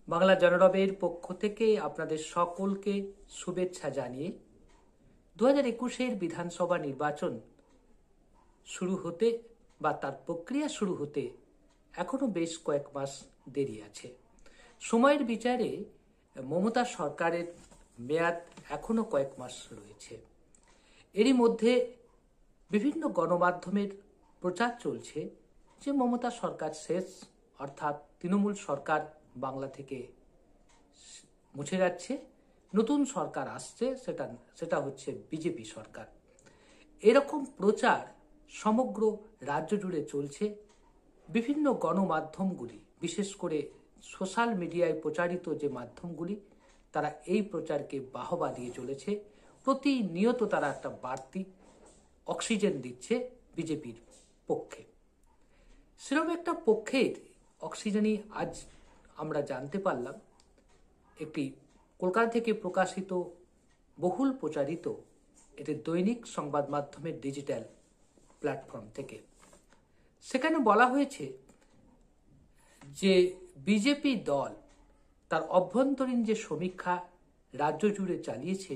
বাংলা জনরবের পক্ষ থেকে আপনাদের সকলকে শুভেচ্ছা জানিয়ে 2021-এর বিধানসভা নির্বাচন শুরু হতে বা তার প্রক্রিয়া শুরু হতে এখনো বেশ কয়েক মাস দেরি আছে। সময়ের বিচারে মমতা সরকারের মেয়াদ এখনো কয়েক মাস রয়েছে। এরই মধ্যে বিভিন্ন গণমাধ্যমের প্রচার চলছে যে মমতা সরকার শেষ, অর্থাৎ তৃণমূল সরকার বাংলা থেকে মুছে যাচ্ছে, নতুন সরকার আসছে, সেটা হচ্ছে বিজেপি সরকার। এরকম প্রচার সমগ্র রাজ্য জুড়ে চলছে। বিভিন্ন গণমাধ্যমগুলি, বিশেষ করে সোশ্যাল মিডিয়ায় প্রচারিত যে মাধ্যমগুলি, তারা এই প্রচারকে বাহবা দিয়ে চলেছে। প্রতিনিয়ত তারা একটা বাড়তি অক্সিজেন দিচ্ছে বিজেপির পক্ষে। সেরকম একটা পক্ষের অক্সিজেনই আজ আমরা জানতে পারলাম একটি কলকাতা থেকে প্রকাশিত বহুল প্রচারিত এটি দৈনিক সংবাদ মাধ্যমের ডিজিটাল প্ল্যাটফর্ম থেকে। সেখানে বলা হয়েছে যে বিজেপি দল তার অভ্যন্তরীণ যে সমীক্ষা রাজ্য জুড়ে চালিয়েছে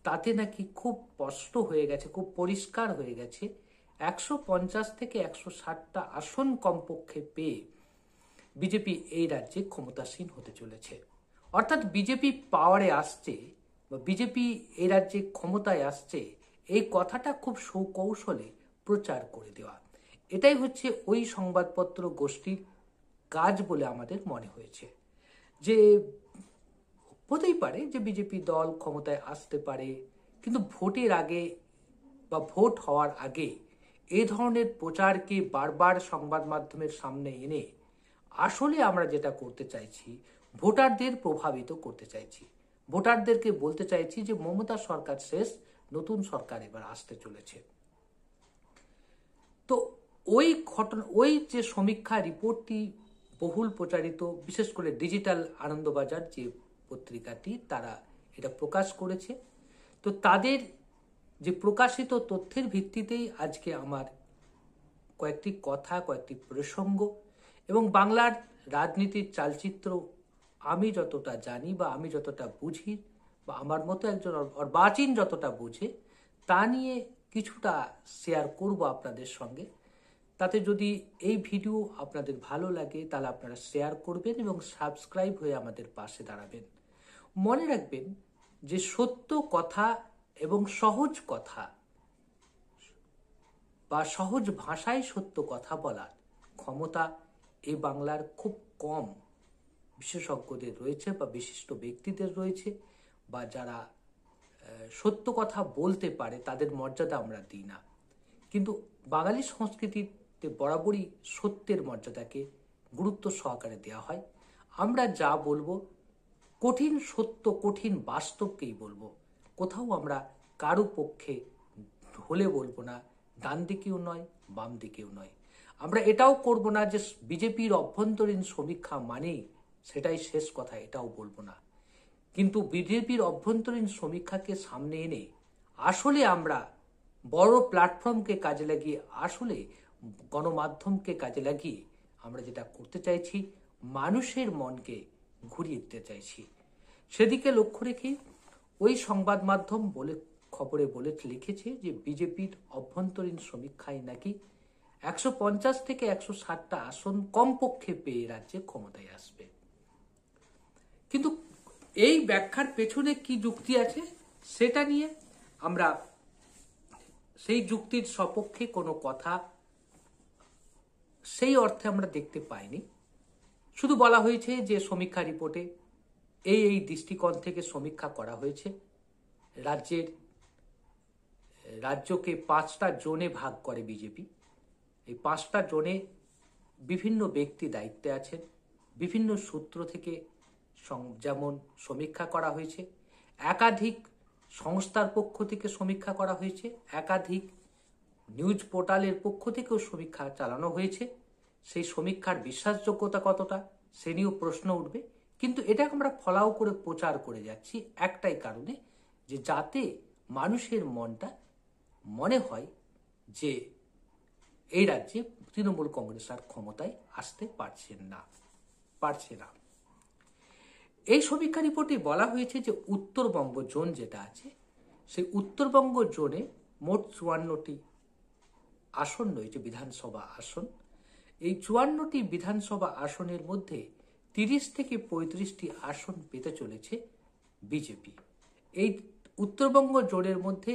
তাতে নাকি খুব স্পষ্ট হয়ে গেছে, খুব পরিষ্কার হয়ে গেছে 150 থেকে 160টা আসন কমপক্ষে পেয়ে বিজেপি এই রাজ্যে ক্ষমতাসীন হতে চলেছে। অর্থাৎ বিজেপি পাওয়ারে আসছে বা বিজেপি এই রাজ্যে ক্ষমতায় আসছে, এই কথাটা খুব সুকৌশলে প্রচার করে দেওয়া। এটাই হচ্ছে ওই সংবাদপত্র গোষ্ঠীর কাজ বলে আমাদের মনে হয়েছে। যে হতেই পারে যে বিজেপি দল ক্ষমতায় আসতে পারে, কিন্তু ভোটের আগে বা ভোট হওয়ার আগে এই ধরনের প্রচারকে বারবার সংবাদ মাধ্যমের সামনে এনে আসলে আমরা যেটা করতে চাইছি, ভোটারদের প্রভাবিত করতে চাইছি, ভোটারদেরকে বলতে চাইছি যে মমতা সরকার শেষ, নতুন সরকার এবার আসতে চলেছে। তো ওই যে সমীক্ষা রিপোর্টটি বহুল প্রচারিত, বিশেষ করে ডিজিটাল আনন্দবাজার যে পত্রিকাটি, তারা এটা প্রকাশ করেছে। তো তাদের যে প্রকাশিত তথ্যের ভিত্তিতেই আজকে আমার কয়েকটি কথা, কয়েকটি প্রসঙ্গ এবং বাংলার রাজনীতির চালচিত্র আমি যতটা জানি বা আমি যতটা বুঝি বা আমার মতো একজন অর্বাচীন যতটা বুঝে, তা নিয়ে কিছুটা শেয়ার করব আপনাদের সঙ্গে। তাতে যদি এই ভিডিও আপনাদের ভালো লাগে তাহলে আপনারা শেয়ার করবেন এবং সাবস্ক্রাইব হয়ে আমাদের পাশে দাঁড়াবেন। মনে রাখবেন যে সত্য কথা এবং সহজ কথা বা সহজ ভাষায় সত্য কথা বলার ক্ষমতা এই বাংলার খুব কম বিশেষজ্ঞদের রয়েছে বা বিশিষ্ট ব্যক্তিদের রয়েছে, বা যারা সত্য কথা বলতে পারে তাদের মর্যাদা আমরা দিই না। কিন্তু বাঙালি সংস্কৃতিতে বরাবরই সত্যের মর্যাদাকে গুরুত্ব সহকারে দেওয়া হয়। আমরা যা বলবো কঠিন সত্য, কঠিন বাস্তবকেই বলবো। কোথাও আমরা কারো পক্ষে হলে বলবো না, ডান দিকেও নয় বাম দিকেও নয়। আমরা এটাও করব না যে বিজেপির অভ্যন্তরীণ সমীক্ষা মানেই সেটাই শেষ কথা, এটাও বলবো না। কিন্তু বিজেপির অভ্যন্তরীণ সমীক্ষাকে সামনে এনে আসলে আমরা বড় প্ল্যাটফর্মকে কাজে লাগিয়ে, আসলে গণমাধ্যমকে কাজে লাগিয়ে আমরা যেটা করতে চাইছি, মানুষের মনকে ঘুরিয়ে দিতে চাইছি। সেদিকে লক্ষ্য রেখে ওই সংবাদ মাধ্যম খবরে লিখেছে যে বিজেপির অভ্যন্তরীণ সমীক্ষায় নাকি 150 থেকে 160টা আসন কমপক্ষে পেয়ে রাজ্যে ক্ষমতায় আসবে। কিন্তু এই ব্যাখ্যার পেছনে কি যুক্তি আছে সেটা নিয়ে আমরা সেই যুক্তির সপক্ষে কোনো কথা সেই অর্থে আমরা দেখতে পাইনি। শুধু বলা হয়েছে যে সমীক্ষা রিপোর্টে এই দৃষ্টিকোণ থেকে সমীক্ষা করা হয়েছে। রাজ্যকে 5টা জোনে ভাগ করে বিজেপি। এই 5টা জোনে বিভিন্ন ব্যক্তি দায়িত্বে আছেন। বিভিন্ন সূত্র থেকে যেমন সমীক্ষা করা হয়েছে, একাধিক সংস্থার পক্ষ থেকে সমীক্ষা করা হয়েছে, একাধিক নিউজ পোর্টালের পক্ষ থেকেও সমীক্ষা চালানো হয়েছে। সেই সমীক্ষার বিশ্বাসযোগ্যতা কতটা সে নিয়েও প্রশ্ন উঠবে। কিন্তু এটা আমরা ফলাও করে প্রচার করে যাচ্ছি একটাই কারণে, যে যাতে মানুষের মনে হয় যে এই রাজ্যে তৃণমূল কংগ্রেস আর ক্ষমতায় আসতে পারছে না। এই সমীক্ষা রিপোর্টে বলা হয়েছে যে উত্তরবঙ্গ জোন যেটা আছে সেই উত্তরবঙ্গ জোনে মোট 54টি আসন রয়েছে, বিধানসভা আসন। এই 54টি বিধানসভা আসনের মধ্যে 30 থেকে 35টি আসন পেতে চলেছে বিজেপি। এই উত্তরবঙ্গ জোনের মধ্যে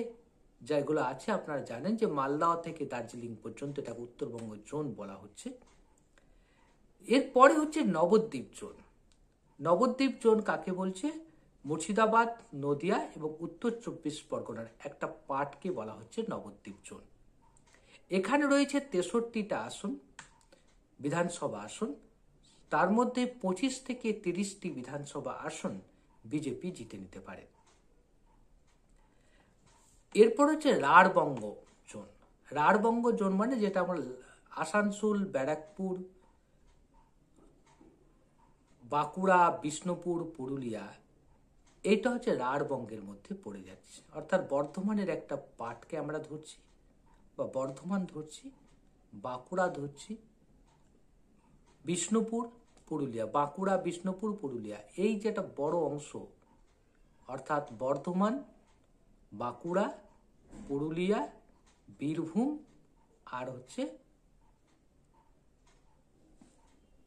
যেগুলো আছে আপনারা জানেন যে মালদা থেকে দার্জিলিং পর্যন্ত এটা উত্তরবঙ্গ জোন বলা হচ্ছে। এরপরে হচ্ছে নবদ্বীপ জোন। নবদ্বীপ জোন কাকে বলছে? মুর্শিদাবাদ, নদিয়া এবং উত্তর 24 পরগনার একটা পার্টকে বলা হচ্ছে নবদ্বীপ জোন। এখানে রয়েছে 63টা আসন, বিধানসভা আসন। তার মধ্যে 25 থেকে 30টি বিধানসভা আসন বিজেপি জিতে নিতে পারে। এরপর হচ্ছে রাঢ়বঙ্গ জোন। রাঢ়বঙ্গ জোন মানে যেটা আমরা আসানসোল, ব্যারাকপুর, বাঁকুড়া, বিষ্ণুপুর, পুরুলিয়া, এটা হচ্ছে রাঢ়বঙ্গের মধ্যে পড়ে যাচ্ছে। অর্থাৎ বর্ধমানের একটা পার্টকে আমরা ধরছি বা বর্ধমান ধরছি, বাঁকুড়া ধরছি, বিষ্ণুপুর, পুরুলিয়া, বাঁকুড়া, বিষ্ণুপুর, পুরুলিয়া, এই যেটা বড় অংশ, অর্থাৎ বর্ধমান, বাঁকুড়া, পুরুলিয়া, বীরভূম আর হচ্ছে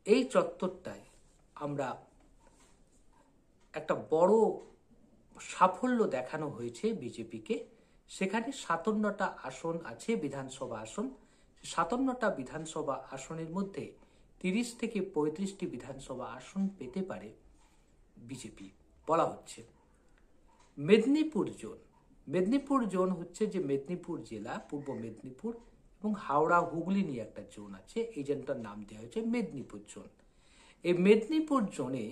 এই চত্বরটায় আমরা একটা বড় সাফল্য দেখানো হয়েছে বিজেপিকে। সেখানে 57টা আসন আছে, বিধানসভা আসন। 57টা বিধানসভা আসনের মধ্যে 30 থেকে 35টি বিধানসভা আসন পেতে পারে বিজেপি বলা হচ্ছে। মেদিনীপুর জোন। মেদিনীপুর জোন হচ্ছে যে মেদিনীপুর জেলা, পূর্ব মেদিনীপুর এবং হাওড়া হুগলি নিয়ে একটা জোন আছে, এই জোনটার নাম দেওয়া হয়েছে মেদিনীপুর জোন। এই মেদিনীপুর জোনে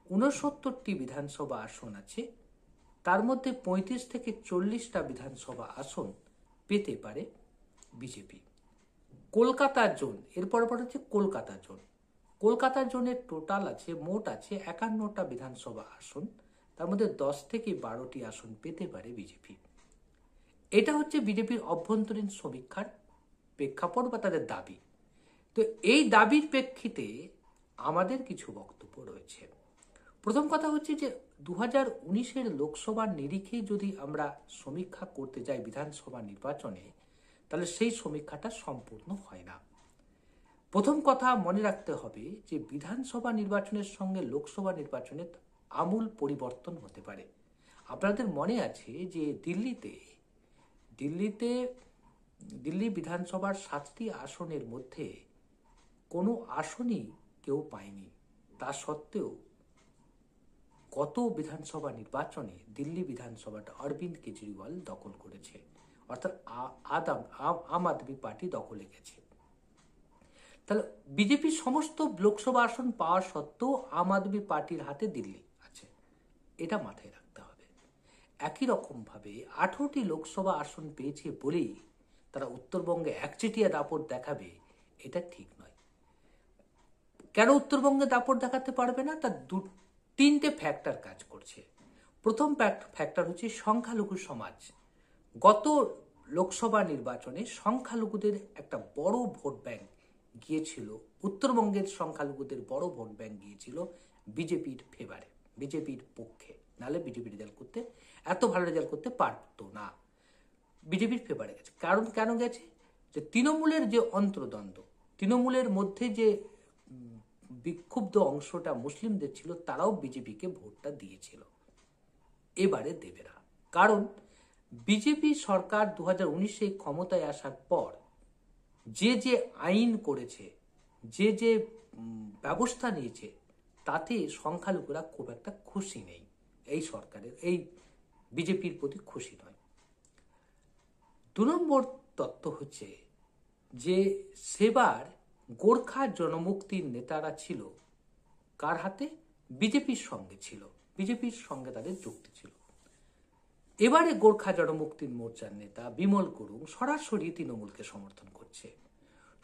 69টি বিধানসভা আসন আছে। তার মধ্যে 35 থেকে 40টা বিধানসভা আসন পেতে পারে বিজেপি। কলকাতা জোন, এরপর হচ্ছে কলকাতা জোন। কলকাতা জোনের টোটাল আছে, মোট আছে 51টা বিধানসভা আসন। তার মধ্যে 10 থেকে 12টি আসন পেতে পারে বিজেপি। এটা হচ্ছে বিজেপির অভ্যন্তরীণ সমীক্ষার প্রেক্ষাপট বা তাদের দাবি। তো এই দাবির প্রেক্ষিতে আমাদের কিছু বক্তব্য রয়েছে। প্রথম কথা হচ্ছে যে 2019-এর লোকসভার নিরিখে যদি আমরা সমীক্ষা করতে যাই বিধানসভা নির্বাচনে, তাহলে সেই সমীক্ষাটা সম্পূর্ণ হয় না। প্রথম কথা মনে রাখতে হবে যে বিধানসভা নির্বাচনের সঙ্গে লোকসভা নির্বাচনের আমূল পরিবর্তন হতে পারে। আপনাদের মনে আছে যে দিল্লি বিধানসভার 7টি আসনের মধ্যে কোনো আসনই কেউ পায়নি। তা সত্ত্বেও গত বিধানসভা নির্বাচনে দিল্লি বিধানসভাটা অরবিন্দ কেজরিওয়াল দখল করেছে, অর্থাৎ আম আদমি পার্টি দখলে গেছে। তাহলে বিজেপির সমস্ত লোকসভা আসন পাওয়া সত্ত্বেও আম আদমি পার্টির হাতে দিল্লি আছে, এটা মাথায় রাখতে হবে। একই রকম ভাবে 18টি লোকসভা আসন পেয়েছে বলেই তারা উত্তরবঙ্গে একচেটিয়া দাপট দেখাবে, এটা ঠিক নয়। কেন উত্তরবঙ্গে দাপট দেখাতে পারবে না? তার 3টে ফ্যাক্টর কাজ করছে। প্রথম ফ্যাক্টর হচ্ছে সংখ্যালঘু সমাজ। গত লোকসভা নির্বাচনে সংখ্যালঘুদের একটা বড় ভোট ব্যাংক গিয়েছিল, উত্তরবঙ্গের সংখ্যালঘুদের বড় ভোট ব্যাংক গিয়েছিল বিজেপির ফেভারে, বিজেপির পক্ষে। নাহলে বিজেপি এত ভালো রেজাল্ট করতে পারতো না। বিজেপির ফেভারে গেছে। কারণ কেন গেছে? যে তৃণমূলের যে অন্তর্দ্বন্দ্ব, তৃণমূলের মধ্যে যে বিক্ষুব্ধ অংশটা মুসলিমদের ছিল, তারাও বিজেপিকে ভোটটা দিয়েছিল। এবারে দেবে না। কারণ বিজেপি সরকার 2019-এ ক্ষমতায় আসার পর যে আইন করেছে, যে ব্যবস্থা নিয়েছে, তাতে সংখ্যালঘুরা খুব একটা খুশি নেই। এই সরকারের, এই বিজেপির প্রতি খুশি নয়। 2 নম্বর তত্ত্ব হচ্ছে যে সেবার গোর্খা জনমুক্তির নেতারা ছিল কার হাতে? বিজেপির সঙ্গে ছিল, বিজেপির সঙ্গে তাদের যুক্তি ছিল। এবারে গোর্খা জনমুক্তির মোর্চার নেতা বিমল গুরুং সরাসরি তৃণমূলকে সমর্থন করছে।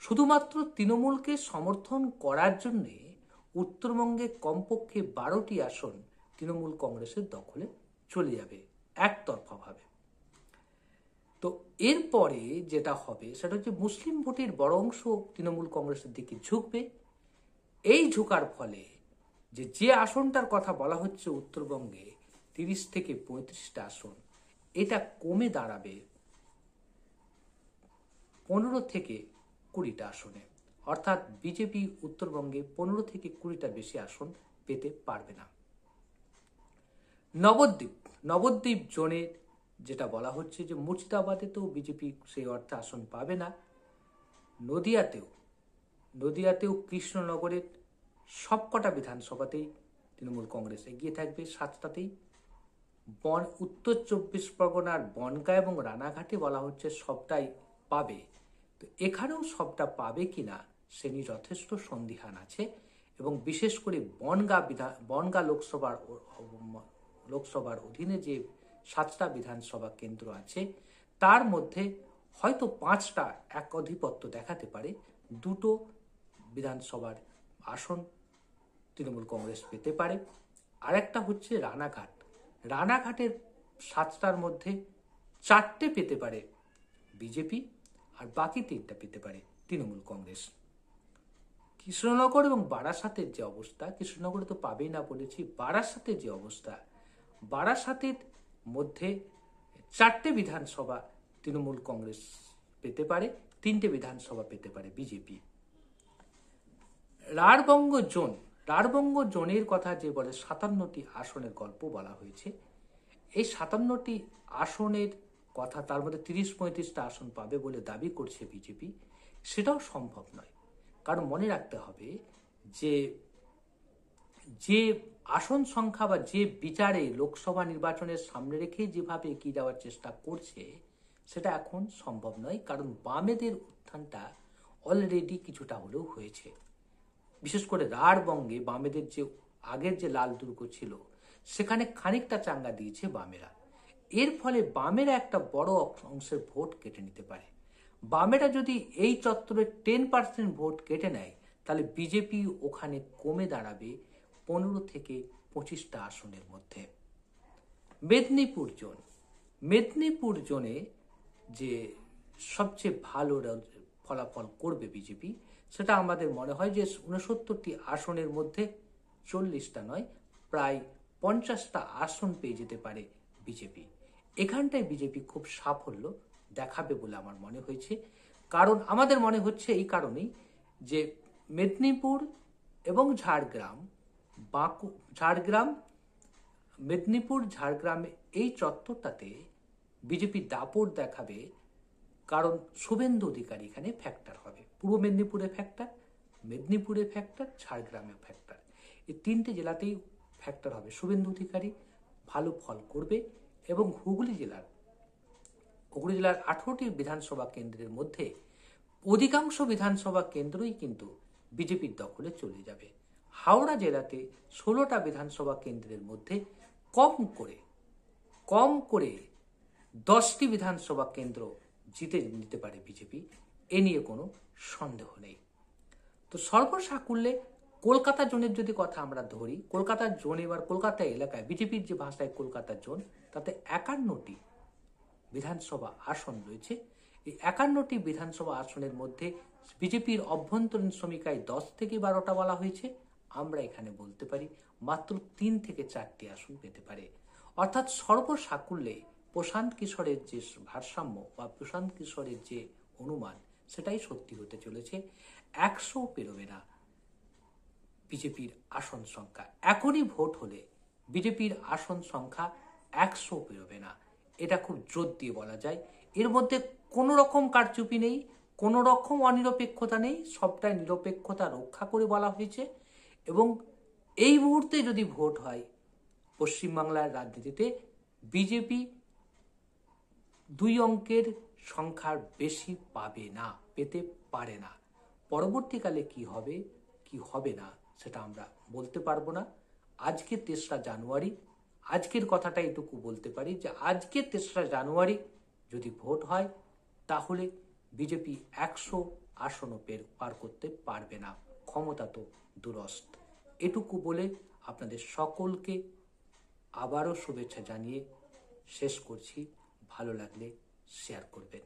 শুধুমাত্র তৃণমূলকে সমর্থন করার জন্যে উত্তরবঙ্গে কমপক্ষে 12টি আসন তৃণমূল কংগ্রেসের দখলে চলে যাবে একতরফাভাবে। তো এরপরে যেটা হবে সেটা হচ্ছে মুসলিম ভোটের বড় অংশ তৃণমূল কংগ্রেসের দিকে ঝুঁকবে। এই ঝুঁকার ফলে যে আসনটার কথা বলা হচ্ছে উত্তরবঙ্গে 30 থেকে 35টা আসন, এটা কমে দাঁড়াবে 15 থেকে 20টা আসনে। অর্থাৎ বিজেপি উত্তরবঙ্গে 15 থেকে 20টা বেশি আসন পেতে পারবে না। নবদ্বীপ জোনের যেটা বলা হচ্ছে যে মুর্শিদাবাদেতেও বিজেপি সেই অর্থে আসন পাবে না। নদিয়াতেও কৃষ্ণনগরের সবকটা বিধানসভাতেই তৃণমূল কংগ্রেস এগিয়ে থাকবে, 7টাতেই। উত্তর 24 পরগনার বনগাঁ এবং রানাঘাটে বলা হচ্ছে সবটাই পাবে। তো এখানেও সবটা পাবে কিনা সে নিয়ে যথেষ্ট সন্দিহান আছে, এবং বিশেষ করে বনগাঁ লোকসভার অধীনে যে 7টা বিধানসভা কেন্দ্র আছে তার মধ্যে হয়তো 5টা এক আধিপত্য দেখাতে পারে, 2টো বিধানসভার আসন তৃণমূল কংগ্রেস পেতে পারে। আরেকটা হচ্ছে রানাঘাটের 7টার মধ্যে 4টে পেতে পারে বিজেপি, আর বাকি 3টা পেতে পারে তৃণমূল কংগ্রেস। কৃষ্ণনগর এবং বারাসাতের যে অবস্থা, কৃষ্ণনগরে তো পাবেই না বলেছি, বারাসাতের যে অবস্থা, বারাসাতের মধ্যে 4টে বিধানসভা তৃণমূল কংগ্রেস পেতে পারে, 3টে বিধানসভা পেতে পারে বিজেপি। রাঢ়বঙ্গ জোনের কথা যে বলে 57টি আসনের গল্প বলা হয়েছে, এই 57টি আসনের কথা, তার মধ্যে 30-35টা আসন পাবে বলে দাবি করছে বিজেপি, সেটাও সম্ভব নয়। কারণ মনে রাখতে হবে যে আসন সংখ্যা বা যে বিচারে লোকসভা নির্বাচনের সামনে রেখে যেভাবে এগিয়ে যাওয়ার চেষ্টা করছে সেটা এখন সম্ভব নয়। কারণ বামেদের উত্থানটা অলরেডি কিছুটা হলেও হয়েছে। বিশেষ করে রাঢ়বঙ্গে বামেদের যে আগের যে লাল দুর্গ ছিল সেখানে খানিকটা চাঙ্গা দিয়েছে বামেরা। এর ফলে বামেরা একটা বড় অংশের ভোট কেটে নিতে পারে। বামেরা যদি এই চত্বরে 10% ভোট কেটে নেয় তাহলে বিজেপি ওখানে কমে দাঁড়াবে 15 থেকে 25টা আসনের মধ্যে। মেদিনীপুর জোনে যে সবচেয়ে ভালো ফলাফল করবে বিজেপি, সেটা আমাদের মনে হয় যে 69টি আসনের মধ্যে 40টা নয়, প্রায় 50টা আসন পেয়ে যেতে পারে বিজেপি। এখানটায় বিজেপি খুব সাফল্য দেখাবে বলে আমার মনে হয়েছে। কারণ আমাদের মনে হচ্ছে এই কারণেই যে মেদিনীপুর এবং ঝাড়গ্রামে এই চত্বরটাতে বিজেপি দাপট দেখাবে। কারণ শুভেন্দু অধিকারী এখানে ফ্যাক্টর হবে, পূর্ব মেদিনীপুরে ফ্যাক্টর, মেদিনীপুরে ফ্যাক্টর, ঝাড়গ্রামে ফ্যাক্টর, এই 3টে জেলাতেই ফ্যাক্টর হবে। শুভেন্দু অধিকারী ভালো ফল করবে এবং হুগলি জেলার 18টি বিধানসভা কেন্দ্রের মধ্যে অধিকাংশ বিধানসভা কেন্দ্রই কিন্তু বিজেপির দখলে চলে যাবে। হাওড়া জেলাতে 16টা বিধানসভা কেন্দ্রের মধ্যে কম করে 10টি বিধানসভা কেন্দ্র জিতে নিতে পারে বিজেপি, এ নিয়ে কোনো সন্দেহ নেই। তো সর্বসাকুল্যে কলকাতা জোনের যদি কথা আমরা ধরি, কলকাতার জোন, এবার কলকাতা এলাকায় বিজেপির যে ভাষায় কলকাতা জোন, তাতে 51টি বিধানসভা আসন রয়েছে। এই 51টি বিধানসভা আসনের মধ্যে বিজেপির অভ্যন্তরীণ সমীক্ষায় 10 থেকে 12টা বলা হয়েছে। আমরা এখানে বলতে পারি মাত্র 3 থেকে 4টি আসন পেতে পারে। অর্থাৎ সর্বসাকুল্যে প্রশান্ত কিশোরের যে ভারসাম্য বা প্রশান্ত কিশোরের যে অনুমান, সেটাই সত্যি হতে চলেছে। 100 পেরোবে না বিজেপির আসন সংখ্যা। এখনই ভোট হলে বিজেপির আসন সংখ্যা 100 পেরোবে না, এটা খুব জোর দিয়ে বলা যায়। এর মধ্যে কোনো রকম কারচুপি নেই, কোনো রকম অনিরপেক্ষতা নেই, সবটাই নিরপেক্ষতা রক্ষা করে বলা হয়েছে। এবং এই মুহূর্তে যদি ভোট হয় পশ্চিমবাংলার রাজনীতিতে, বিজেপি 2 অঙ্কের সংখ্যার বেশি পাবে না, পেতে পারে না। পরবর্তীকালে কি হবে কি হবে না সেটা আমরা বলতে পারবো না। আজকে 3রা জানুয়ারি, আজকের কথাটা এটুকু বলতে পারি যে আজকে 3রা জানুয়ারি যদি ভোট হয় তাহলে বিজেপি 100 আসনও পার করতে পারবে না, ক্ষমতা তো দুরস্ত। এটুকু বলে আপনাদের সকলকে আবারও শুভেচ্ছা জানিয়ে শেষ করছি। ভালো লাগলে শেয়ার করবেন।